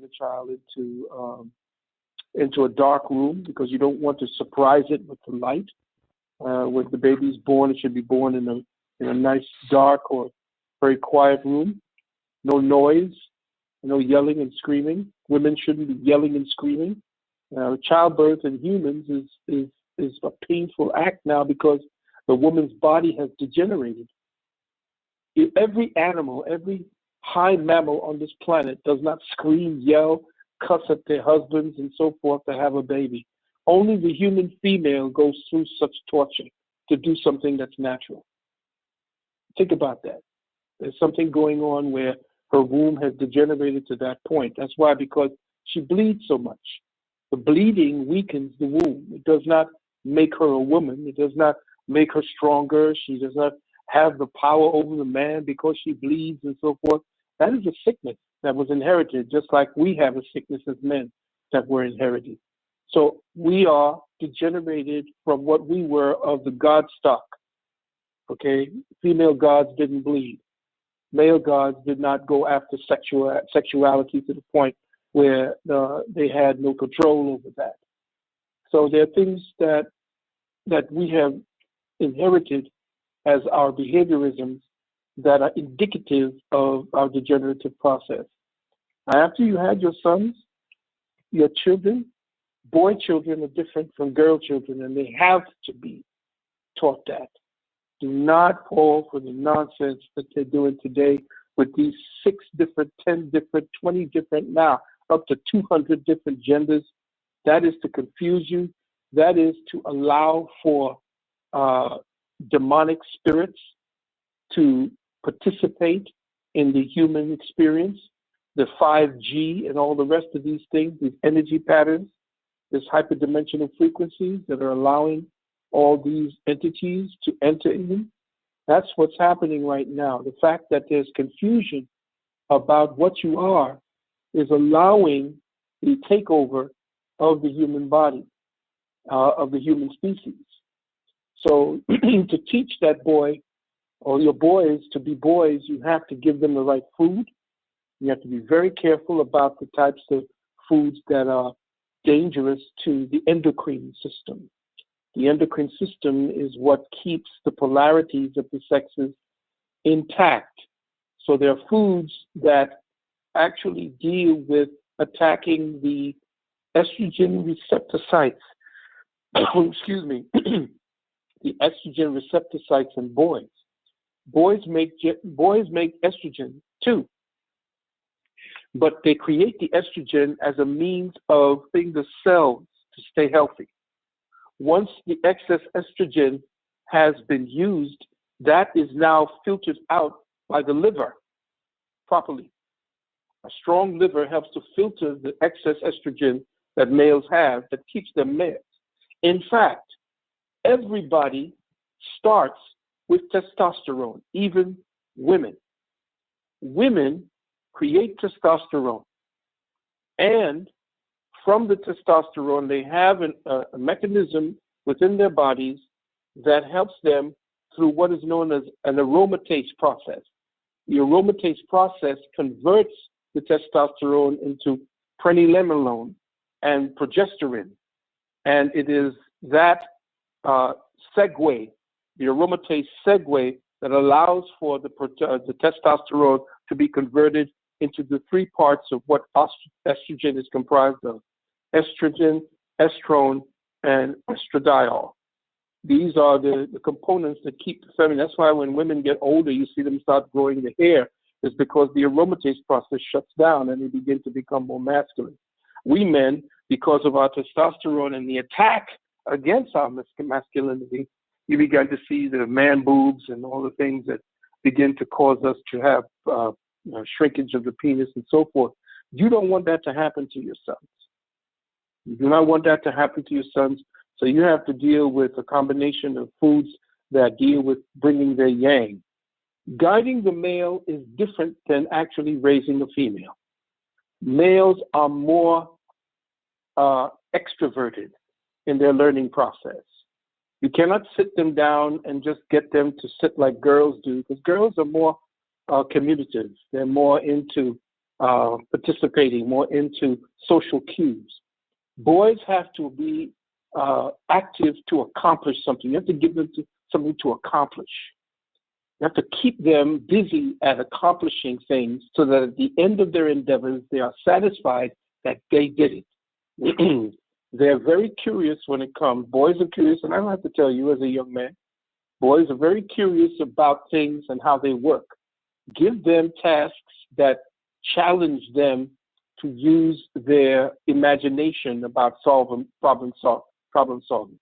a child into a dark room because you don't want to surprise it with the light. When the baby's born, it should be born in a nice dark or very quiet room. No noise, no yelling and screaming. Women shouldn't be yelling and screaming. Childbirth in humans is a painful act now because the woman's body has degenerated. Every animal, every high mammal on this planet does not scream, yell, cuss at their husbands and so forth to have a baby. Only the human female goes through such torture to do something that's natural. Think about that. There's something going on where her womb has degenerated to that point. That's why, because she bleeds so much. The bleeding weakens the womb. It does not make her a woman. It does not make her stronger. She does not have the power over the man because she bleeds and so forth. That is a sickness that was inherited, just like we have a sickness as men that were inherited. So we are degenerated from what we were of the God stock. Okay? Female gods didn't bleed. Male gods did not go after sexuality to the point where they had no control over that. So there are things that we have inherited as our behaviorisms that are indicative of our degenerative process. After you had your sons, your children, boy children are different from girl children, and they have to be taught that. Do not fall for the nonsense that they're doing today with these 6 different, 10 different, 20 different, now up to 200 different genders. That is to confuse you. That is to allow for demonic spirits to participate in the human experience, the 5G and all the rest of these things, these energy patterns, this hyperdimensional frequencies that are allowing all these entities to enter in. That's what's happening right now. The fact that there's confusion about what you are is allowing the takeover of the human body, of the human species. So to teach that boy or your boys to be boys, you have to give them the right food. You have to be very careful about the types of foods that are dangerous to the endocrine system. The endocrine system is what keeps the polarities of the sexes intact. So there are foods that actually deal with attacking the estrogen receptor sites. Excuse me. The estrogen receptor sites in boys. Boys make estrogen too, but they create the estrogen as a means of getting the cells to stay healthy. Once the excess estrogen has been used, that is now filtered out by the liver properly. A strong liver helps to filter the excess estrogen that males have that keeps them males. In fact, everybody starts with testosterone, even women. Women create testosterone, and from the testosterone, they have a mechanism within their bodies that helps them through what is known as an aromatase process. The aromatase process converts the testosterone into pregnenolone and progesterone, and it is that segue, the aromatase segue, that allows for the testosterone to be converted into the 3 parts of what estrogen is comprised of: estrogen, estrone, and estradiol. These are the components that keep the feminine. That's why when women get older, you see them start growing the hair. It's because the aromatase process shuts down and they begin to become more masculine. We men, because of our testosterone and the attack against our masculinity, you begin to see the man boobs and all the things that begin to cause us to have shrinkage of the penis and so forth. You don't want that to happen to your sons. You do not want that to happen to your sons. So you have to deal with a combination of foods that deal with bringing their yang. Guiding the male is different than actually raising a female. Males are more extroverted in their learning process. You cannot sit them down and just get them to sit like girls do, because girls are more communicative. They're more into participating, more into social cues. Boys have to be active to accomplish something. You have to give them something to accomplish. You have to keep them busy at accomplishing things so that at the end of their endeavors, they are satisfied that they did it. They're very curious when it comes. Boys are curious, and I don't have to tell you as a young man, boys are very curious about things and how they work. Give them tasks that challenge them to use their imagination about problem solving.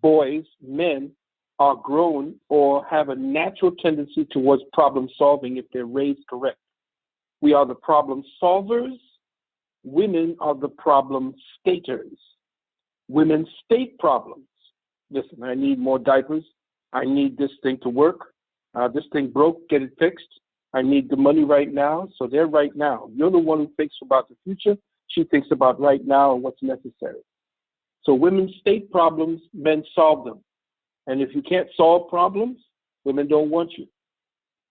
Boys, men, are grown or have a natural tendency towards problem solving if they're raised correct. We are the problem solvers. Women are the problem staters. Women state problems. Listen, I need more diapers. I need this thing to work. This thing broke, get it fixed. I need the money right now. So they're right now. You're the one who thinks about the future. She thinks about right now and what's necessary. So women state problems, men solve them. And if you can't solve problems, women don't want you.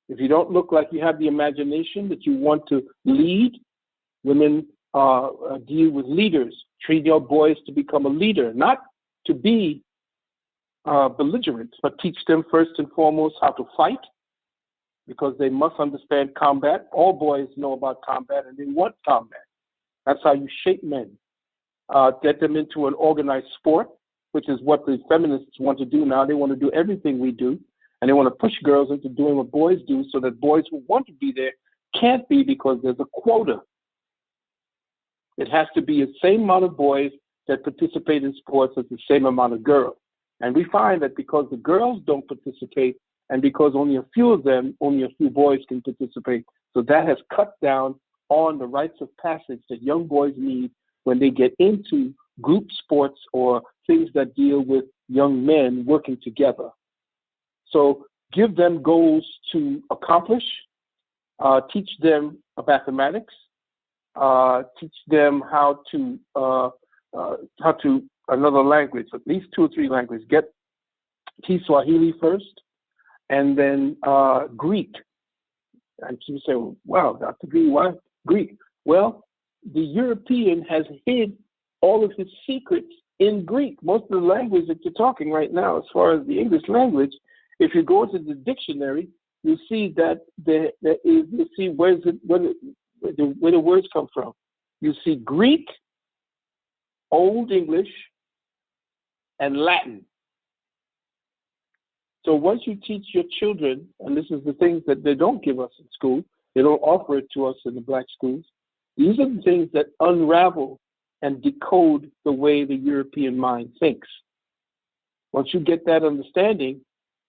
If you don't look like you have the imagination that you want to lead, women deal with leaders. Train your boys to become a leader, not to be belligerent, but teach them first and foremost how to fight, because they must understand combat. All boys know about combat and they want combat. That's how you shape men. Get them into an organized sport, which is what the feminists want to do now. They want to do everything we do, and they want to push girls into doing what boys do so that boys who want to be there can't be because there's a quota. It has to be the same amount of boys that participate in sports as the same amount of girls. And we find that because the girls don't participate and because only a few boys can participate, so that has cut down on the rites of passage that young boys need when they get into group sports or things that deal with young men working together. So give them goals to accomplish, teach them mathematics, teach them how to another language, at least 2 or 3 languages. Get Kiswahili first, and then Greek. And people say, well, wow, Dr. B, why Greek? Well, the European has hid all of his secrets in Greek. Most of the language that you're talking right now, as far as the English language, if you go into the dictionary, you see that you see where the words come from. You see Greek, Old English, and Latin. So once you teach your children, and this is the things that they don't give us in school, they don't offer it to us in the black schools, these are the things that unravel and decode the way the European mind thinks. Once you get that understanding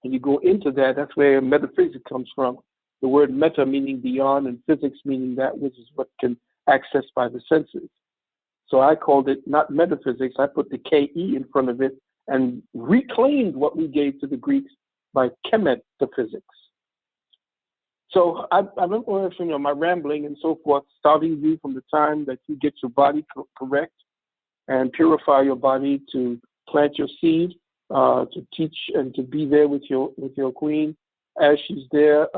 and you go into that, that's where metaphysics comes from. The word meta meaning beyond and physics meaning that which is what can access by the senses. So I called it not metaphysics, I put the KE in front of it and reclaimed what we gave to the Greeks by chemetaphysics. So I remember, my rambling and so forth, starting you from the time that you get your body correct and purify your body to plant your seed, to teach and to be there with your queen as she's there.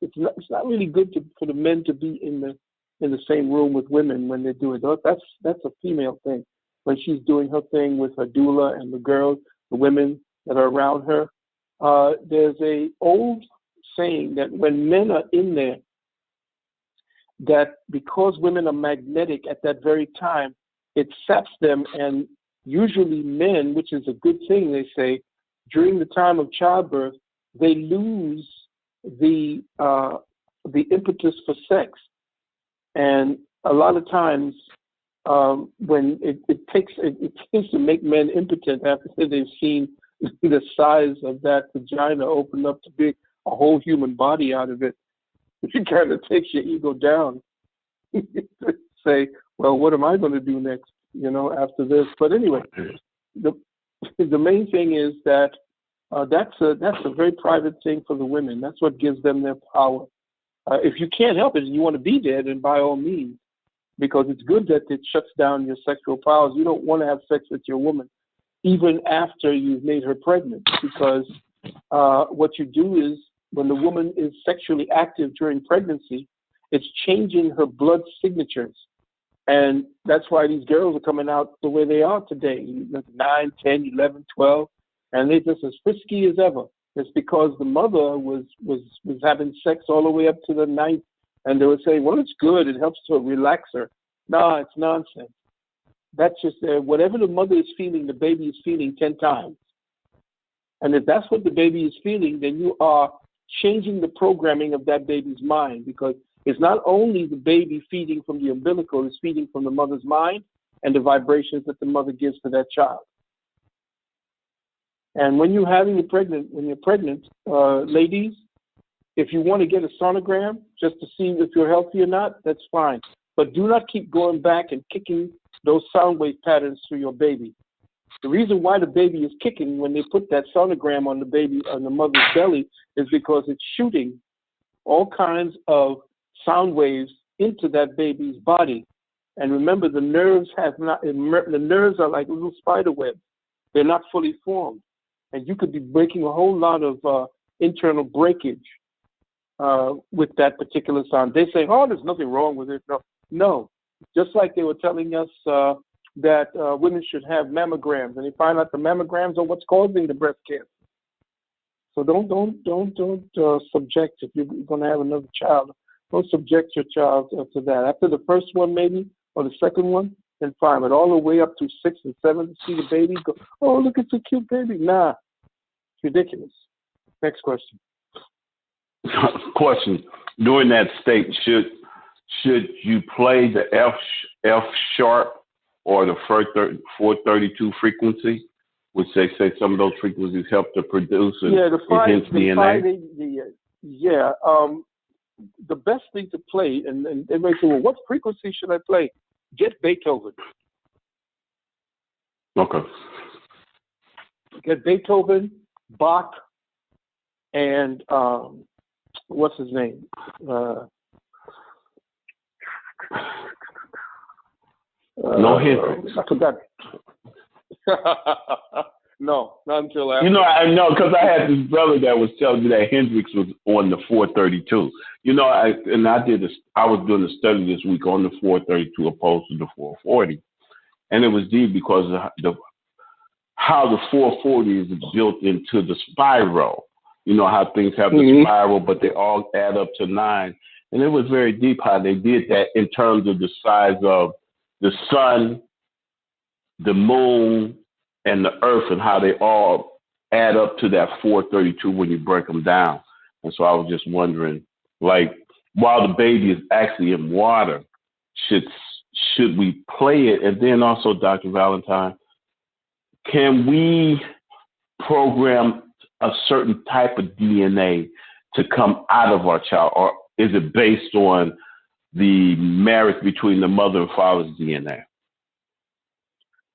It's not really good for the men to be in the same room with women when they do it. That's a female thing. When she's doing her thing with her doula and the girls, the women that are around her, there's a old saying that when men are in there, that because women are magnetic at that very time, it saps them, and usually men, which is a good thing, they say, during the time of childbirth, they lose the impetus for sex. And a lot of times, when it tends to make men impotent after they've seen the size of that vagina open up to be a whole human body out of it. It kind of takes your ego down. Say, well, what am I going to do next, after this? But anyway, the main thing is that that's a very private thing for the women. That's what gives them their power. If you can't help it and you want to be there, then by all means, because it's good that it shuts down your sexual powers. You don't want to have sex with your woman even after you've made her pregnant, because what you do is when the woman is sexually active during pregnancy, it's changing her blood signatures. And that's why these girls are coming out the way they are today, 9, 10, 11, 12, and they're just as frisky as ever. It's because the mother was having sex all the way up to the ninth, and they would say, well, it's good, it helps to relax her. No, it's nonsense. That's just whatever the mother is feeling, the baby is feeling 10 times. And if that's what the baby is feeling, then you are changing the programming of that baby's mind, because it's not only the baby feeding from the umbilical, it's feeding from the mother's mind and the vibrations that the mother gives to that child. And when you're pregnant, ladies, if you want to get a sonogram just to see if you're healthy or not, that's fine. But do not keep going back and kicking those sound wave patterns through your baby. The reason why the baby is kicking when they put that sonogram on the baby, on the mother's belly, is because it's shooting all kinds of sound waves into that baby's body. And remember, the nerves are like little spider webs. They're not fully formed. And you could be breaking a whole lot of internal breakage with that particular sound. They say, oh, there's nothing wrong with it. No. Just like they were telling us that women should have mammograms, and they find out the mammograms are what's causing the breast cancer. So don't subject, if you're going to have another child, don't subject your child to that. After the first one, maybe, or the second one, then fine. But all the way up to 6 and 7 to see the baby go, oh, look, it's a cute baby. Nah, it's ridiculous. Next question. Question. During that state, should you play the F sharp or the 432 frequency, which they say some of those frequencies help to produce and enhance DNA? The best thing to play, and everybody say, well, what frequency should I play? Get Beethoven. Okay. Get Beethoven, Bach, and what's his name? No Hendrix. I forgot. No, not until after. I know because I had this brother that was telling me that Hendrix was on the 432. I was doing a study this week on the 432 opposed to the 440, and it was deep because of how the 440 is built into the spiral. You know how things have the spiral, but they all add up to 9. And it was very deep how they did that in terms of the size of the sun, the moon, and the earth, and how they all add up to that 432 when you break them down. And so I was just wondering, like, while the baby is actually in water, should we play it? And then also, Dr. Valentine, can we program a certain type of DNA to come out of our child, or is it based on the marriage between the mother and father's DNA?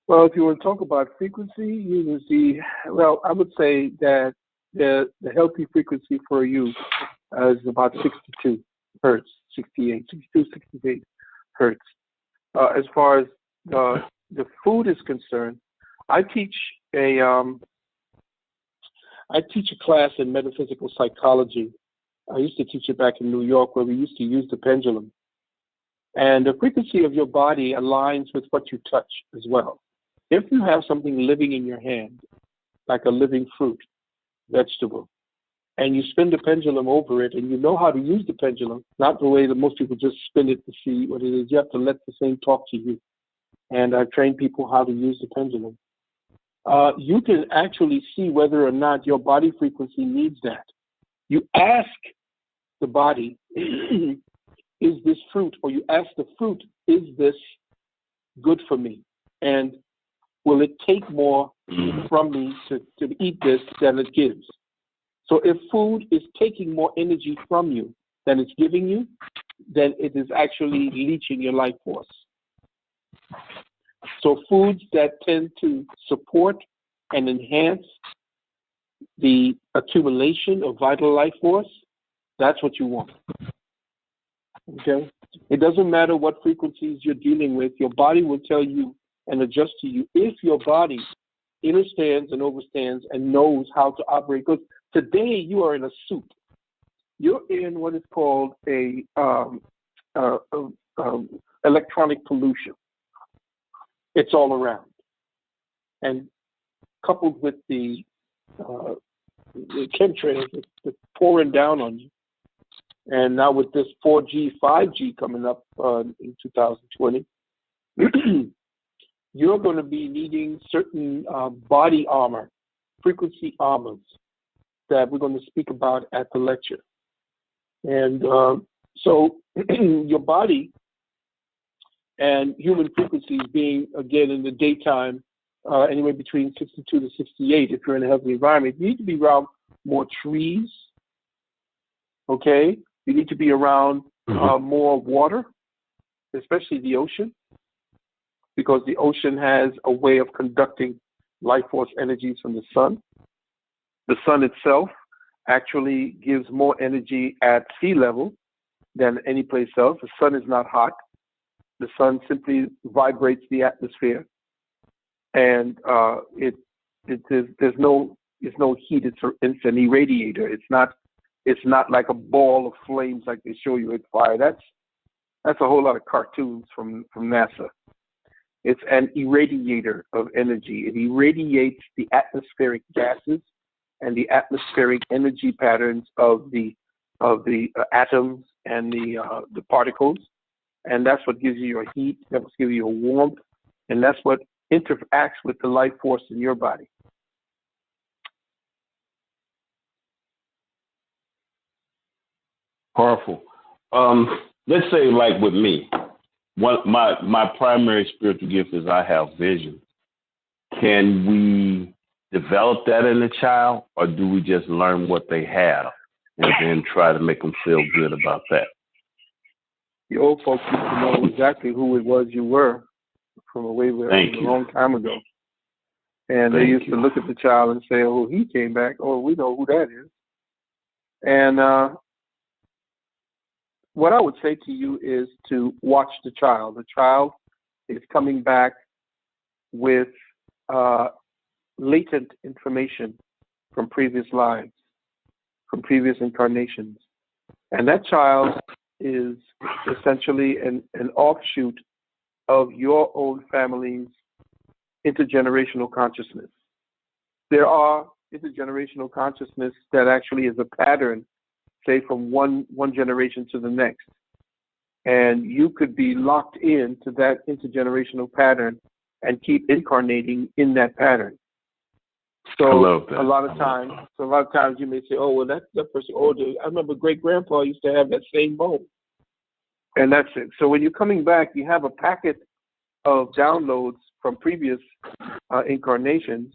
Well, if you want to talk about frequency, you will see, well, I would say that the healthy frequency for you is about 62 hertz, 68 hertz. As far as the food is concerned, I teach a class in metaphysical psychology. I used to teach it back in New York, where we used to use the pendulum. And the frequency of your body aligns with what you touch as well. If you have something living in your hand, like a living fruit, vegetable, and you spin the pendulum over it, and you know how to use the pendulum, not the way that most people just spin it to see what it is. You have to let the thing talk to you. And I've trained people how to use the pendulum. You can actually see whether or not your body frequency needs that. You ask the body, is this fruit? Or you ask the fruit, is this good for me? And will it take more from me to eat this than it gives? So if food is taking more energy from you than it's giving you, then it is actually leaching your life force. So foods that tend to support and enhance the accumulation of vital life force, that's what you want. Okay? It doesn't matter what frequencies you're dealing with. Your body will tell you and adjust to you if your body understands and overstands and knows how to operate. Because today you are in a suit. You're in what is called a electronic pollution. It's all around. And coupled with the chemtrails that's pouring down on you, and now with this 4G, 5G coming up in 2020, you're going to be needing certain body armor, frequency armors that we're going to speak about at the lecture. And so your body and human frequencies being, again, in the daytime, anywhere between 62 to 68, if you're in a healthy environment, you need to be around more trees, okay? You need to be around more water, especially the ocean, because the ocean has a way of conducting life force energies from the sun. The sun itself actually gives more energy at sea level than any place else. The sun is not hot. The sun simply vibrates the atmosphere, and there's no heat. It's an irradiator. It's not like a ball of flames like they show you at fire. That's a whole lot of cartoons from NASA. It's an irradiator of energy. It irradiates the atmospheric gases and the atmospheric energy patterns of the atoms and the particles, and that's what gives you your heat. That's what gives you your warmth, and that's what interacts with the life force in your body. Powerful. Let's say, like with me, my primary spiritual gift is I have vision. Can we develop that in a child, or do we just learn what they have and then try to make them feel good about that? The old folks used to know exactly who it was you were from a long time ago. And they used to look at the child and say, oh, he came back. Oh, we know who that is. And what I would say to you is to watch the child. The child is coming back with latent information from previous lives, from previous incarnations. And that child is essentially an offshoot of your own family's intergenerational consciousness. There are intergenerational consciousness that actually is a pattern, say from one generation to the next. And you could be locked into that intergenerational pattern and keep incarnating in that pattern. So a lot of times you may say, oh, well, that's that person. Oh, I remember great grandpa used to have that same bone. And that's it. So when you're coming back, you have a packet of downloads from previous incarnations.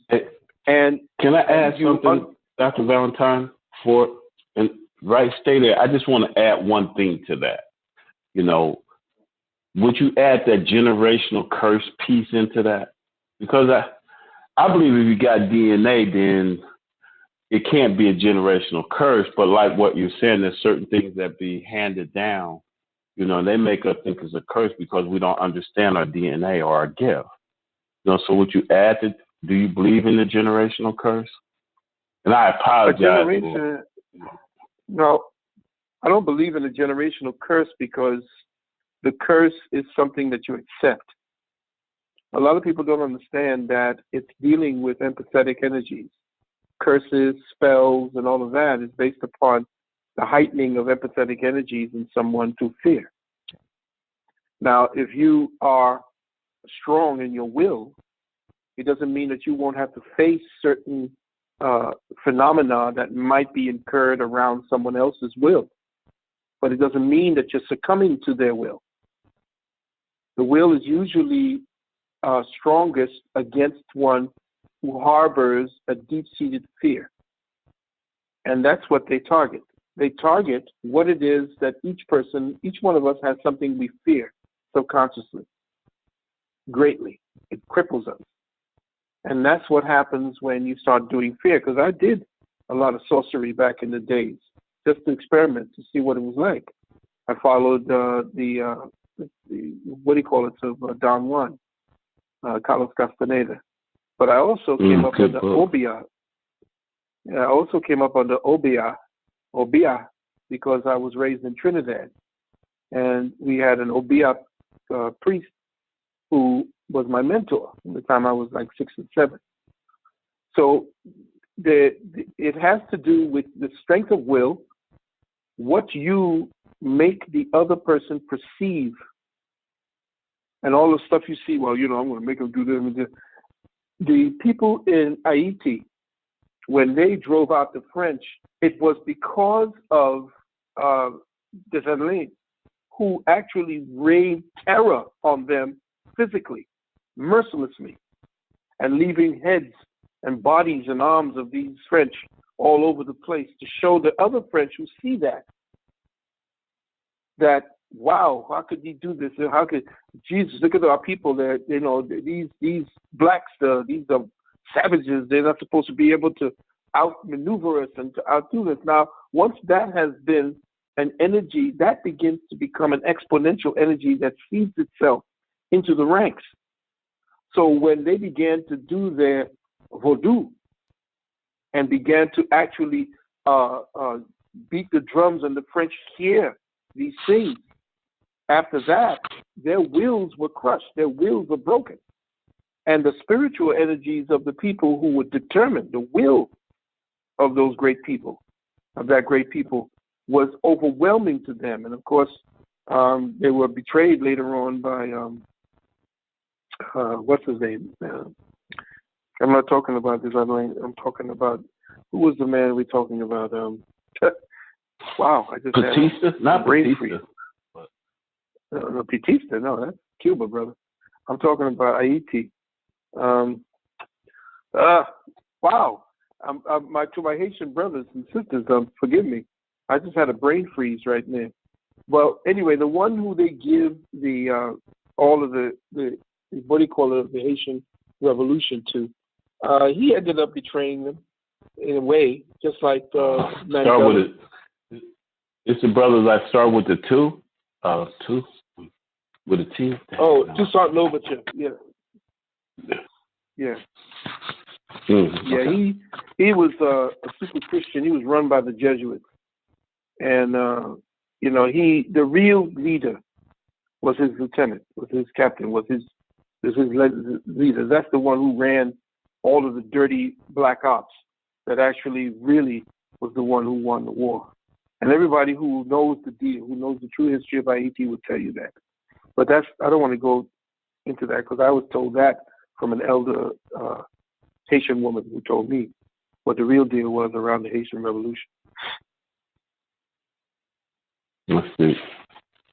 And can I ask something, Dr. Valentine? Stay there. I just want to add one thing to that. You know, would you add that generational curse piece into that? Because I believe if you got DNA, then it can't be a generational curse. But like what you're saying, there's certain things that be handed down. You know, they make us think it's a curse because we don't understand our DNA or our gift. You know, so would you add that? Do you believe in the generational curse? And I apologize. No, I don't believe in a generational curse because the curse is something that you accept. A lot of people don't understand that it's dealing with empathetic energies. Curses, spells, and all of that is based upon the heightening of empathetic energies in someone through fear. Now, if you are strong in your will, it doesn't mean that you won't have to face certain phenomena that might be incurred around someone else's will. But it doesn't mean that you're succumbing to their will. The will is usually strongest against one who harbors a deep-seated fear. And that's what they target. They target what it is that each one of us has something we fear subconsciously, greatly. It cripples us. And that's what happens when you start doing fear, because I did a lot of sorcery back in the days, just to experiment, to see what it was like. I followed the what do you call it, of Don Juan, Carlos Castaneda. But I also came up under Obia. Yeah, I also came up under Obia, because I was raised in Trinidad. and we had an Obeah priest who was my mentor from the time I was like 6 and 7. So it has to do with the strength of will, what you make the other person perceive, and all the stuff you see. Well, I'm going to make them do this. The people in Haiti, when they drove out the French, it was because of Dessalines, who actually rained terror on them physically, mercilessly, and leaving heads and bodies and arms of these French all over the place to show the other French who see that wow, how could he do this? How could Jesus look at our people? That these blacks, these savages. They're not supposed to be able to outmaneuver us and to outdo us. Now, once that has been an energy, that begins to become an exponential energy that feeds itself into the ranks. So when they began to do their voodoo and began to actually beat the drums and the French hear these things, after that, their wills were crushed, their wills were broken. And the spiritual energies of the people who were determined, the will of those great people, of that great people, was overwhelming to them. And of course, they were betrayed later on by, what's his name? I'm not talking about this. I'm talking about, who was the man we're talking about? Wow, I just Batista? Not Batista. No, Batista, no, that's Cuba, brother. I'm talking about Haiti. Wow. To my Haitian brothers and sisters, forgive me. I just had a brain freeze right there. Well, anyway, the one who they give the all of the what do you call it, the Haitian Revolution to, he ended up betraying them in a way, just like start with it. It's the brothers that start with the two with a T. Oh, Toussaint Louverture, yeah. Yeah. Yeah, he was a super Christian. He was run by the Jesuits, and the real leader was his lieutenant, was his captain, was his leader. That's the one who ran all of the dirty black ops. That actually really was the one who won the war. And everybody who knows the deal, who knows the true history of Haiti, will tell you that. But I don't want to go into that because I was told that from an elder Haitian woman who told me what the real deal was around the Haitian Revolution. Let's see.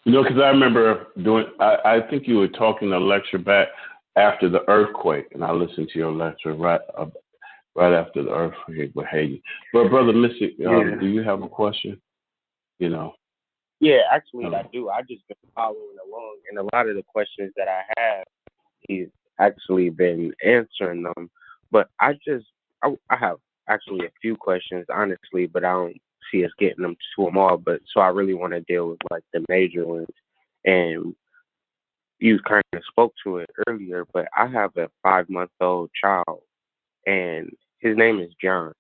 Because I remember I think you were talking a lecture back after the earthquake, and I listened to your lecture right after the earthquake with Haiti. But Brother Mystic, do you have a question? Yeah, actually I do. I just been following along, and a lot of the questions that I have, he's actually been answering them. But I have actually a few questions, honestly, but I don't see us getting them to them all. But so I really want to deal with like the major ones, and you kind of spoke to it earlier. But I have a 5-month-old child, and his name is John,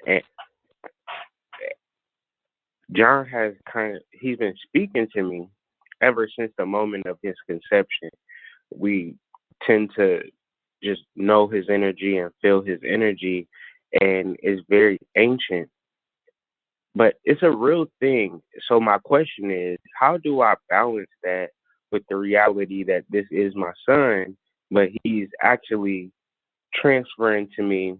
and John he's been speaking to me ever since the moment of his conception. We tend to just know his energy and feel his energy, and it's very ancient. But it's a real thing. So my question is, how do I balance that with the reality that this is my son, but he's actually transferring to me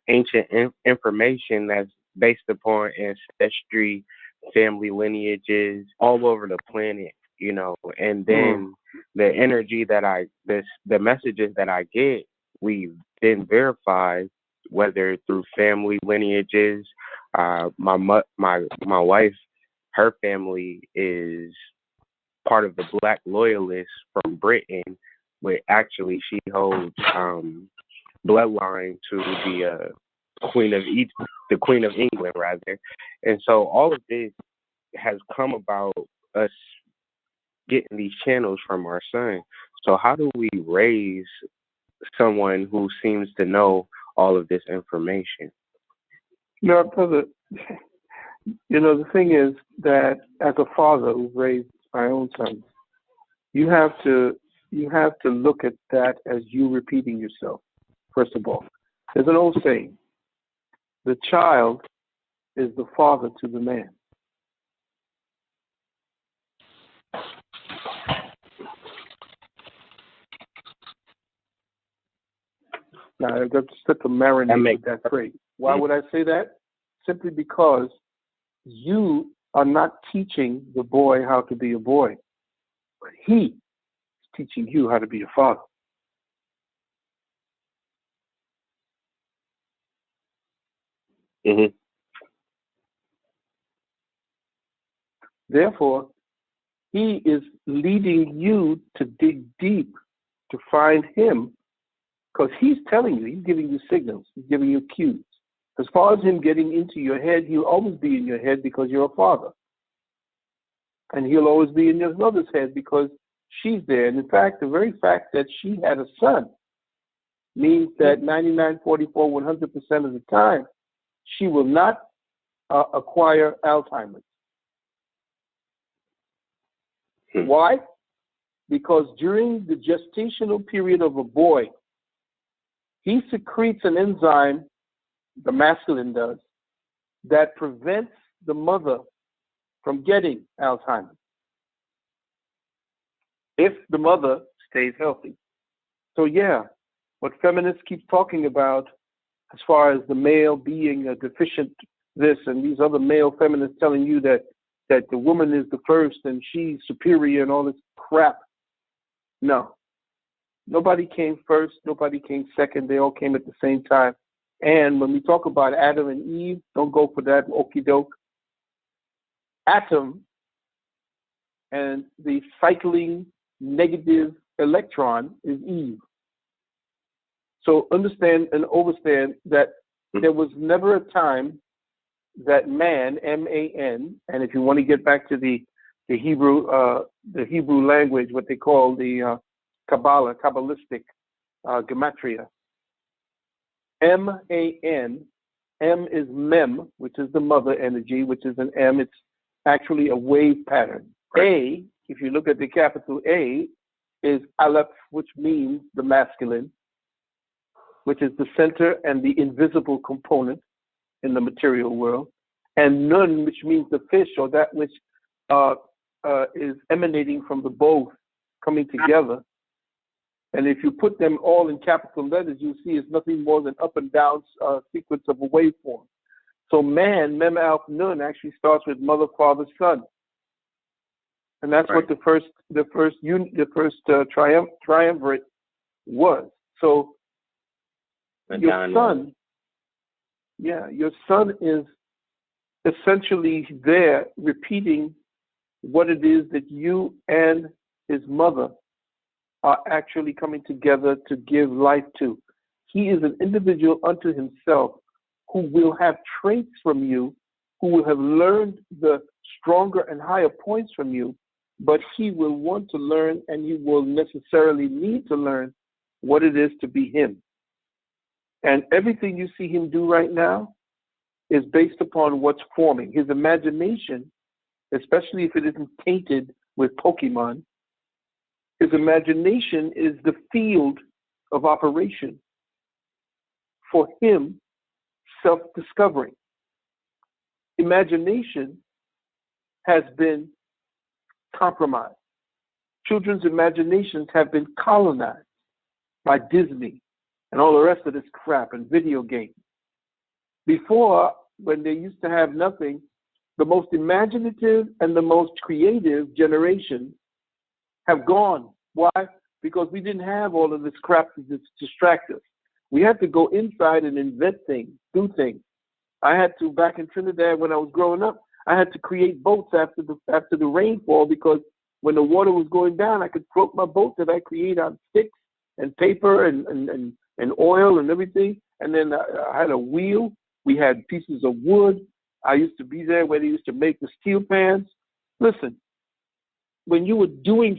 ancient information that's based upon ancestry, family lineages all over the planet, and then the energy the messages that I get, we've then verified whether through family lineages. My wife, her family is part of the Black Loyalists from Britain, but actually she holds bloodline to the Queen of England, rather. And so all of this has come about us getting these channels from our son. So how do we raise someone who seems to know all of this information? No, brother, You know, the thing is that as a father who raised my own son, you have to look at that as you repeating yourself. First of all, there's an old saying: the child is the father to the man. Now, I've got to sit to marinate with that phrase. Why would I say that? Simply because you are not teaching the boy how to be a boy, but he is teaching you how to be a father. Mm-hmm. Therefore, he is leading you to dig deep to find him, because he's telling you, he's giving you signals, he's giving you cues. As far as him getting into your head, he'll always be in your head because you're a father. And he'll always be in your mother's head because she's there. And in fact, the very fact that she had a son means that 99, 44, 100% of the time, she will not acquire Alzheimer's. Why? Because during the gestational period of a boy, he secretes an enzyme, the masculine does, that prevents the mother from getting Alzheimer's if the mother stays healthy. So yeah, what feminists keep talking about as far as the male being a deficient this and these other male feminists telling you that the woman is the first and she's superior and all this crap. No. Nobody came first, nobody came second, they all came at the same time. And when we talk about Adam and Eve, don't go for that okie doke. Atom and the cycling negative electron is Eve. So understand and overstand that there was never a time that man, M-A-N, and if you want to get back to the Hebrew language, what they call the Kabbalah, Kabbalistic gematria, M-A-N, M is Mem, which is the mother energy, which is an M. It's actually a wave pattern. A, if you look at the capital A, is Aleph, which means the masculine, which is the center and the invisible component in the material world, and Nun, which means the fish, or that which is emanating from the both coming together. And if you put them all in capital letters, you'll see it's nothing more than up and down sequence of a waveform. So man, Mem Alph Nun, actually starts with mother, father, son, and that's what the first triumvirate was. So your son is essentially there repeating what it is that you and his mother are actually coming together to give life to. He is an individual unto himself who will have traits from you, who will have learned the stronger and higher points from you, but he will want to learn and he will necessarily need to learn what it is to be him. And everything you see him do right now is based upon what's forming. His imagination, especially if it isn't tainted with Pokemon, his imagination is the field of operation for him self-discovering. Imagination has been compromised. Children's imaginations have been colonized by Disney and all the rest of this crap and video games. Before, when they used to have nothing, the most imaginative and the most creative generations have gone. Why? Because we didn't have all of this crap to distract us. We had to go inside and invent things, do things. I had to, back in Trinidad when I was growing up, I had to create boats after the rainfall, because when the water was going down, I could float my boat that I create on sticks and paper and oil and everything. And then I had a wheel. We had pieces of wood. I used to be there where they used to make the steel pans. Listen, when you were doing